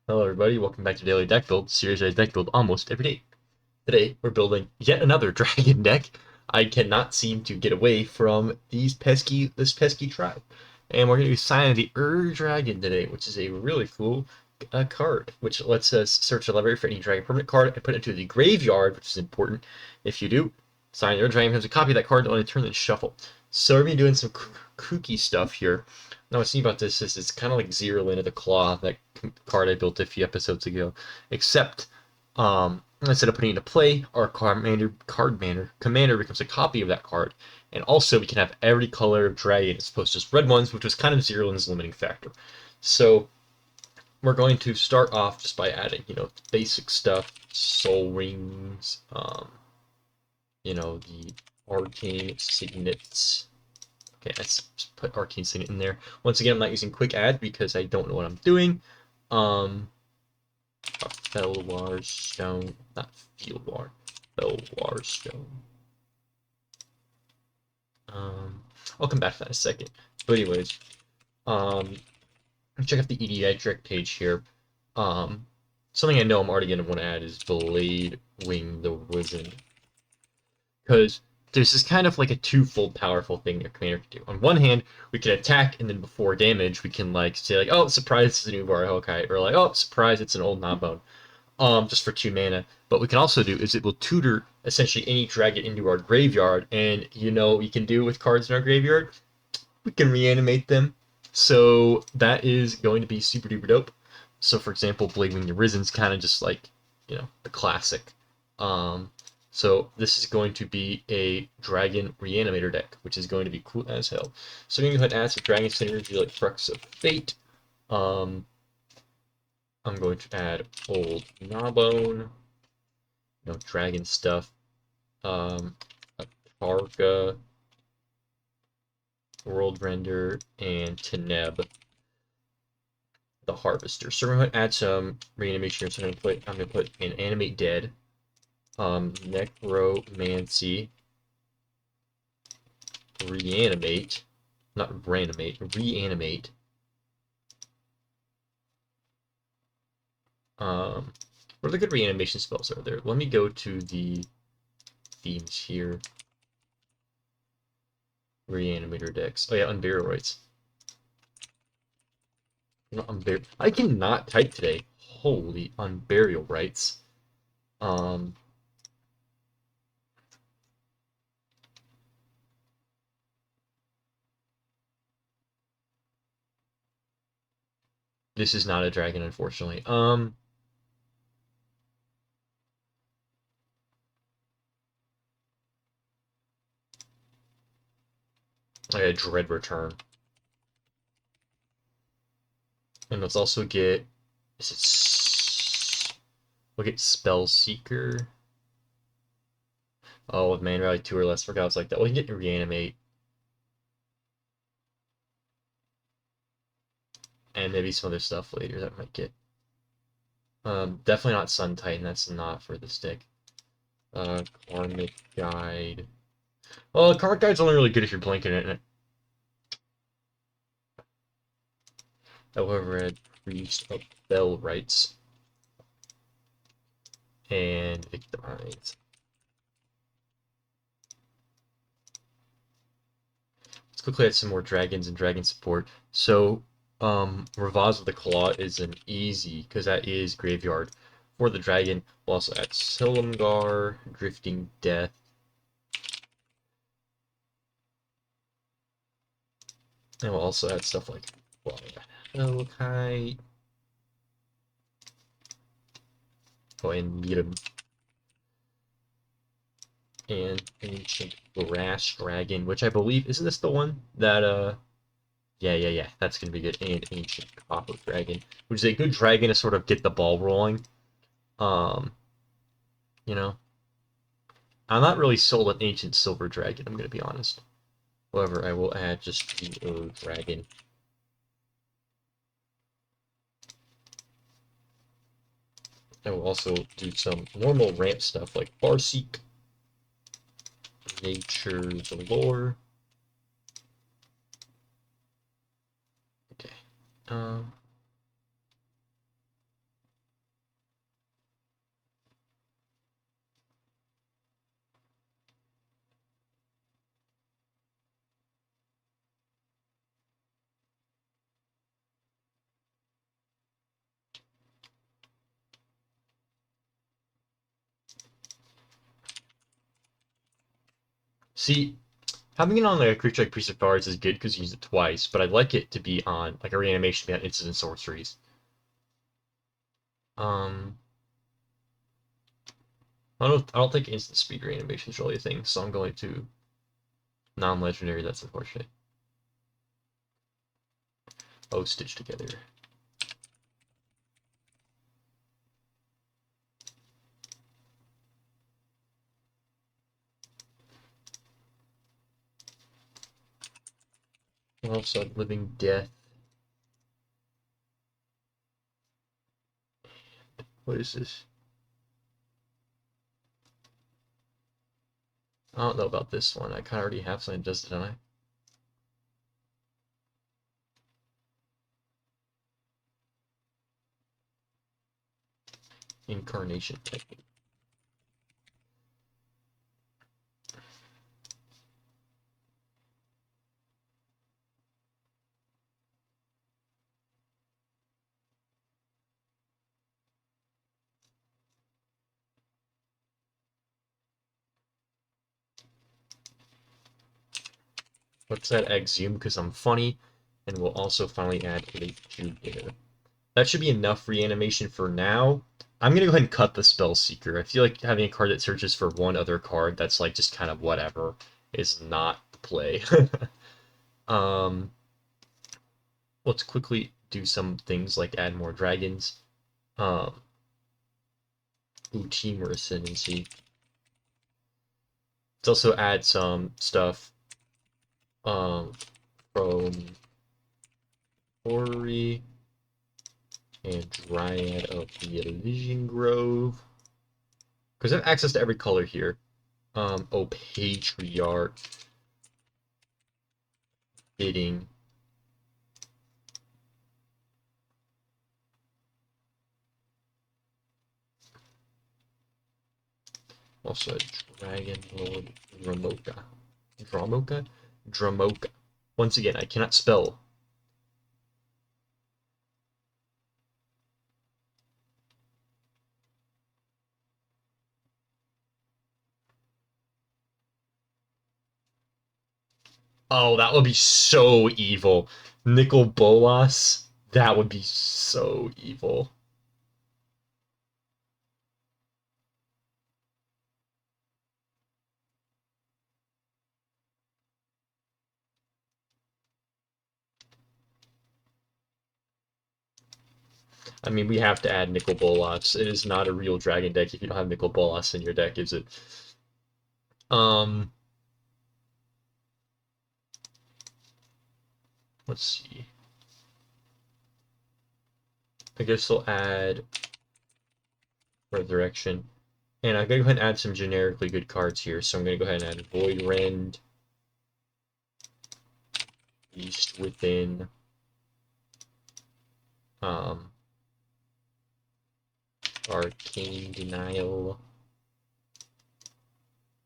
Hello everybody, welcome back to Daily Deck Build, series I deck build almost every day. Today we're building yet another dragon deck. I cannot seem to get away from this pesky tribe. And we're going to be signing the Dragon today, which is a really cool card, which lets us search the library for any dragon permanent card and put it into the graveyard, which is important. If you do, sign your dragon becomes a copy of that card on a turn then shuffle. So we're going to be doing some kooky stuff here. Now, what's neat about this is it's kind of like Zero Lane of the Claw, that card I built a few episodes ago, except instead of putting it into play, our commander becomes a copy of that card, and also we can have every color of dragon as opposed to just red ones, which was kind of Zero Lane's limiting factor. So we're going to start off just by adding, basic stuff, soul rings, the arcane signets. Okay, let's put Arcane Signet in there. Once again, I'm not using quick add because I don't know what I'm doing. A Felwar Stone, not Fieldwar, Felwar Stone. I'll come back to that in a second. But anyways, check out the EDI direct page here. Something I know I'm already going to want to add is Blade Wing the Risen. Because there's this kind of like a twofold powerful thing your commander can do. On one hand, we can attack, and then before damage, we can say oh, surprise, it's a new Varahokite, or oh, surprise, it's an old Gnawbone, just for 2 mana. But what we can also do is it will tutor essentially any dragon into our graveyard, and what we can do with cards in our graveyard? We can reanimate them. So that is going to be super duper dope. So for example, Blade Wing the Risen's kind of just like, the classic. So this is going to be a Dragon Reanimator deck, which is going to be cool as hell. So we're going to go ahead and add some Dragon synergy like Frux of Fate. I'm going to add Old Gnawbone, dragon stuff, a Tarka, World Render, and Teneb, the Harvester. So we're going to add some reanimation here. So I'm going to put an Animate Dead, Necromancy, Reanimate, not Reanimate, Reanimate. What are the good reanimation spells are there? Let me go to the themes here. Reanimator decks. Oh yeah, Unburial Rites. I cannot type today. Holy Unburial Rites. This is not a dragon, unfortunately. Okay, Dread Return. And let's also get, we'll get Spell Seeker. Oh, with Mana Rally 2 or less, forgot I was like that. We can get Reanimate. And maybe some other stuff later that might get. Definitely not Sun Titan, that's not for this deck. Karmic Guide. Well, Karmic Guide's only really good if you're blinking it. However, Red Priest of Bell Rights and Victimize. Let's quickly add some more dragons and dragon support. So, Ravaz of the Claw is an easy, because that is graveyard. For the dragon, we'll also add Silumgar, Drifting Death. And we'll also add stuff like Hellkite. Oh, and meet him. And Ancient Brass Dragon, which I believe, isn't this the one that, yeah, that's gonna be good. And Ancient Copper Dragon, which is a good dragon to sort of get the ball rolling. You know, I'm not really sold on Ancient Silver Dragon, I'm gonna be honest. However, I will add just the dragon. I will also do some normal ramp stuff like Farseek, Nature Galore. Okay. See, having it on like a creature like Priest of Cards is good because you use it twice, but I'd like it to be on like a reanimation to be on instants and sorceries. Um, I don't think instant speed reanimation is really a thing, so I'm going to non-legendary. That's unfortunate. Oh, stitch together. Also, living death. What is this? I don't know about this one. I kind of already have something that does it, don't I? Incarnation technique. Let's add Exhume because I'm funny, and we'll also finally add Late Judator. That should be enough reanimation for now. I'm gonna go ahead and cut the Spell Seeker. I feel like having a card that searches for one other card that's like just kind of whatever is not the play. um, let's quickly do some things like add more dragons. Um, Team Ascendancy. Let's also add some stuff from Ori and Dryad of the Elysian Grove. Because I have access to every color here. Oh, Patriarch. Bidding. Also a Dragon Lord Dramoka. Dramoka? Dramoka. Once again, I cannot spell. Oh, that would be so evil. Nicol Bolas. That would be so evil. I mean, we have to add Nicol Bolas. It is not a real dragon deck if you don't have Nicol Bolas in your deck, is it? Um, let's see. I guess I'll add Resurrection. And I'm going to go ahead and add some generically good cards here. So I'm going to go ahead and add Void Rend, Beast Within, um, Arcane Denial,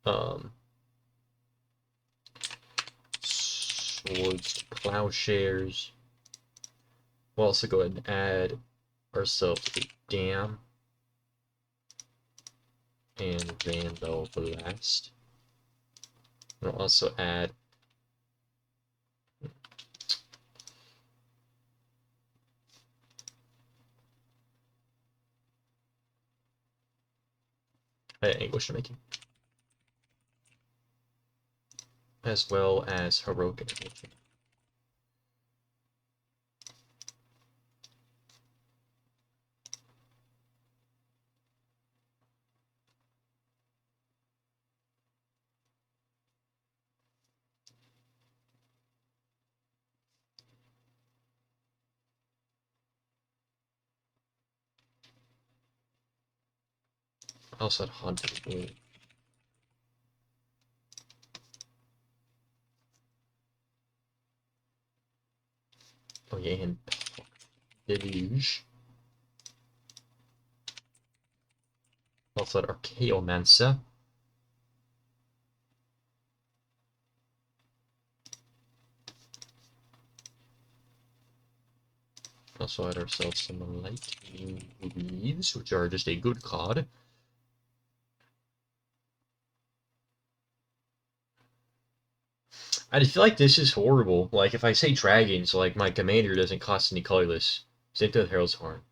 um, Swords to Plowshares. We'll also go ahead and add ourselves a Dam and Vandal Blast. We'll also add Anguish Making, as well as Heroic Intervention. I also had Haunted Wound. Oh yeah, and Deluge. Also had Archaeomancer. Also had ourselves some Lightning Leaves, which are just a good card. I feel like this is horrible. Like, if I say dragons, like, my commander doesn't cost any colorless. Same thing with Herald's Horn.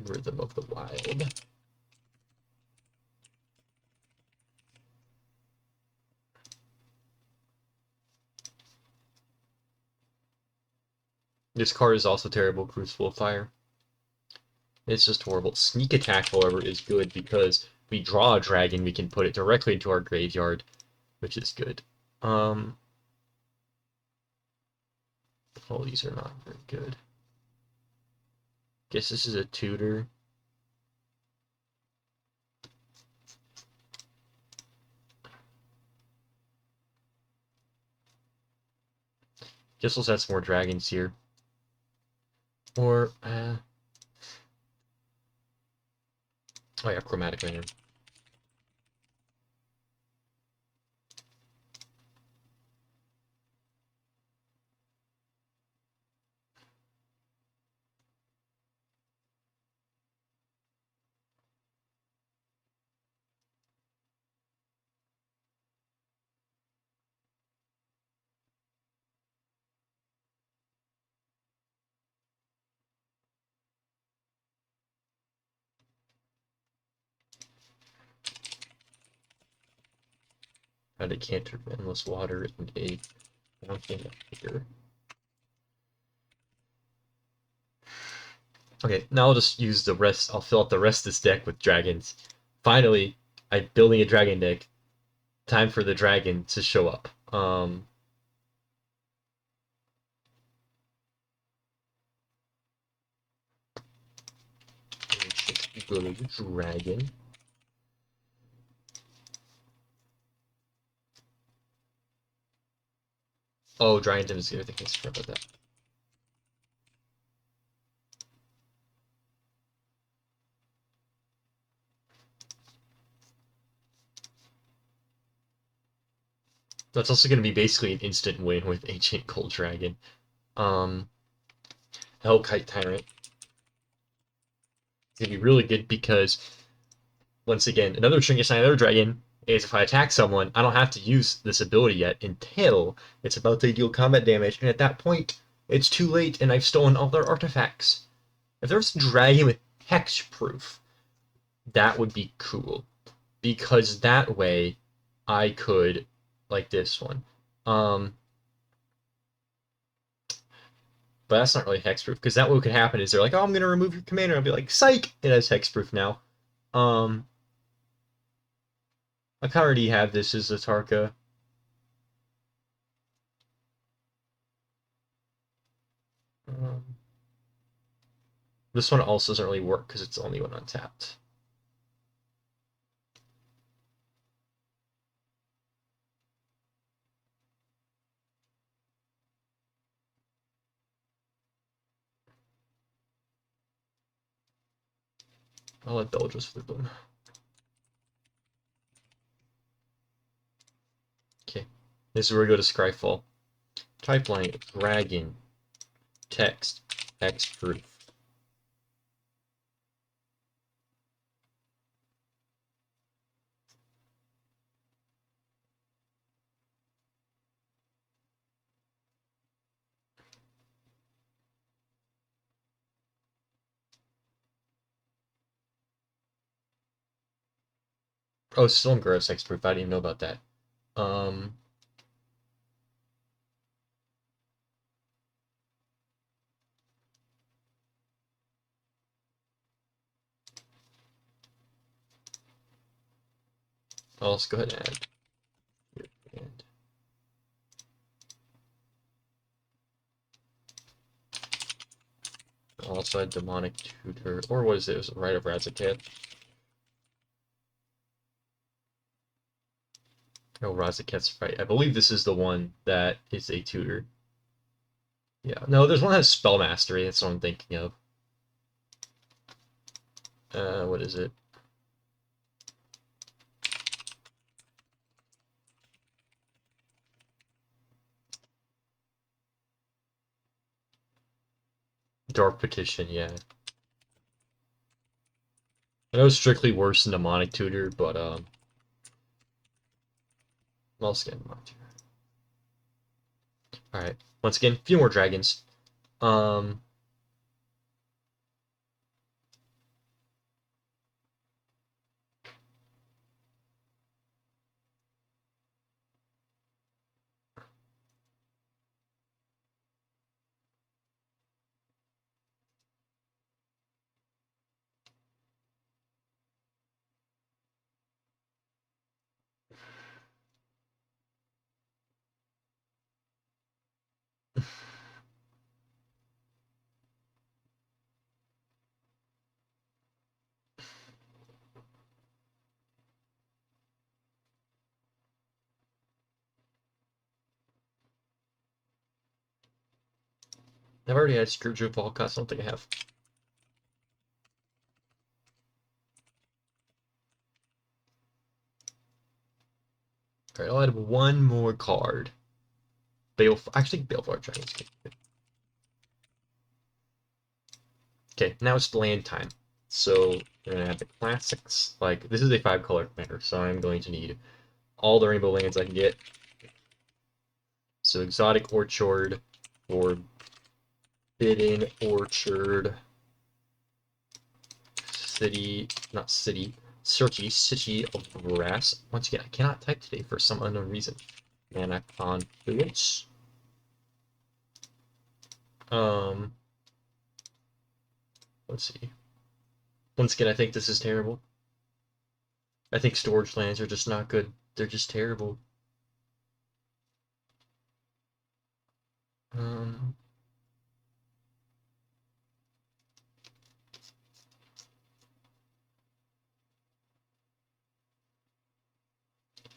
Rhythm of the Wild. This card is also terrible, Crucible of Fire. It's just horrible. Sneak Attack, however, is good because we draw a dragon, we can put it directly into our graveyard, which is good. All these are not very good. Guess this is a tutor. Guess we'll set some more dragons here. Or, oh yeah, Chromatic Lantern. A decanter of endless water and a fountain of here. Okay, now I'll just use the rest. I'll fill out the rest of this deck with dragons. Finally, I'm building a dragon deck. Time for the dragon to show up. Go to the dragon. Oh, Dragon is good. I think I forgot about that. That's also going to be basically an instant win with Ancient Gold Dragon. Hellkite Tyrant. It's going to be really good because, once again, another Trinket Sign, another dragon, is if I attack someone, I don't have to use this ability yet until it's about to deal combat damage, and at that point, it's too late and I've stolen all their artifacts. If there was a dragon with hexproof, that would be cool. Because that way, I could, like this one. But that's not really hexproof, because that what could happen is they're like, oh, I'm going to remove your commander. I'll be like, psych! It has hexproof now. I kind of already have this as a Tarka. This one also doesn't really work because it's the only one untapped. I'll let Bell just flip them. Okay. This is where we go to Scryfall. Type line, dragon, text, hexproof. Oh, still in gross hexproof. I didn't even know about that. Let's go ahead and add. And also add demonic tutor, or what is it? It was right of Razakat. Oh, Razakat's right. I believe this is the one that is a tutor. Yeah, no, there's one that has spell mastery. That's what I'm thinking of. What is it? Dark Petition, yeah. I know it's strictly worse than Demonic Tutor, but I'll scan Demonic Tutor. Alright. Once again, a few more dragons. Um I've already had Scourge of Volcast, I don't think I have. Alright, I'll add one more card. Actually, Balefire Dragons. Okay, now it's land time. So we're gonna have the classics. Like, this is a 5-color commander, so I'm going to need all the rainbow lands I can get. So Exotic Orchard, Forbidden Orchard, City of Grass. Once again, I cannot type today for some unknown reason. Mana Confluence. Let's see. Once again, I think this is terrible. I think storage lands are just not good. They're just terrible.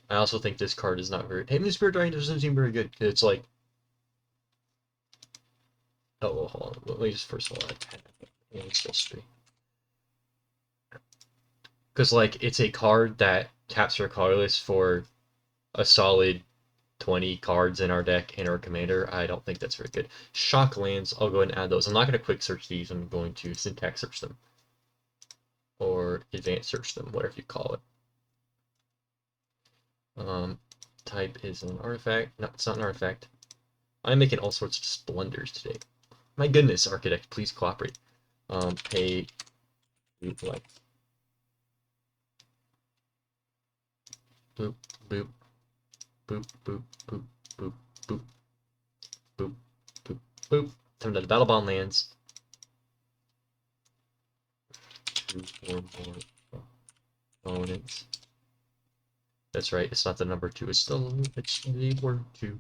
I also think this card is not very. Haven Spirit Dragon doesn't seem very good. It's like. Oh, well, hold on. Let me just first of all add skill tree. Because, like, it's a card that taps our colorless for a solid 20 cards in our deck and our commander. I don't think that's very good. Shock lands, I'll go ahead and add those. I'm not going to quick search these. I'm going to syntax search them. Or advanced search them, whatever you call it. Type is an artifact. No, it's not an artifact. I'm making all sorts of splendors today. My goodness, Architect, please cooperate. Pay like boop, boop, boop, boop, boop, boop, boop, boop, boop, boop. Time to the battle bond lands. 2, 4 more opponents. That's right, it's not the number 2, it's the word 2.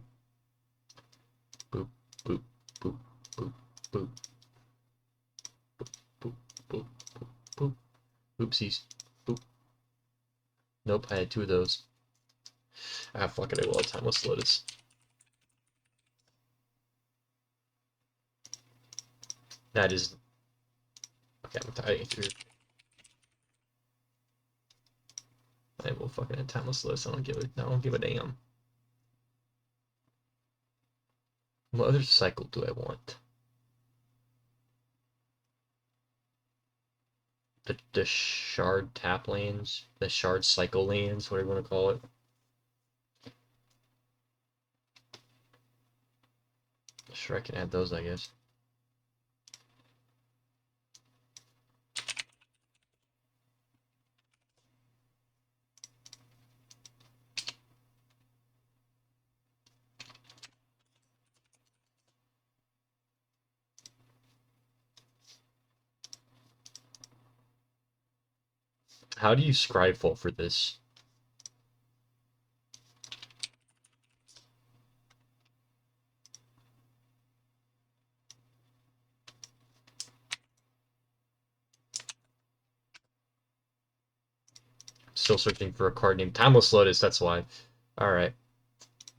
Boop, boop, boop, boop, boop. Boop, boop, boop, boop. Oopsies. Boop. Nope, I had 2 of those. Ah, fuck it, I will have Timeless Lotus. That is... Okay, I'm tying through. I will fucking have Timeless Lotus, I don't give a damn. What other cycle do I want? The shard tap lands, the shard cycle lands, whatever you want to call it. Sure, I can add those, I guess. How do you Scryfall for this? Still searching for a card named Timeless Lotus, that's why. Alright.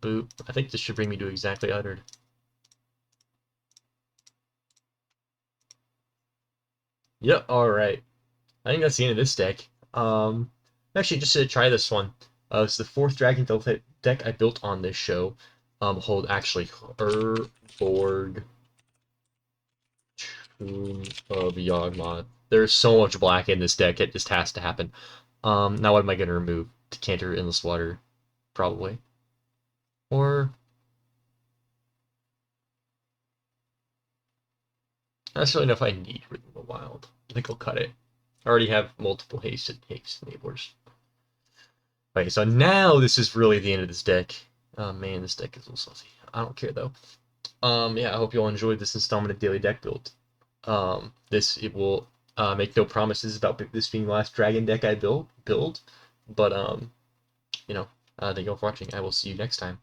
Boop. I think this should bring me to exactly uttered. Yep, alright. I think that's the end of this deck. Actually, just to try this one. It's the 4th Dragon deck I built on this show. Hold, actually, Urborg Tomb of Yawgmoth. There's so much black in this deck, it just has to happen. Now what am I gonna remove? Decanter, Endless Water, probably. Or I don't really know if I need Rhythm of the Wild. I think I'll cut it. I already have multiple haste enablers. Okay, so now this is really the end of this deck. Oh man, this deck is a little saucy. I don't care though. Yeah, I hope you all enjoyed this installment of Daily Deck Build. It will make no promises about this being the last dragon deck I build, but thank you all for watching. I will see you next time.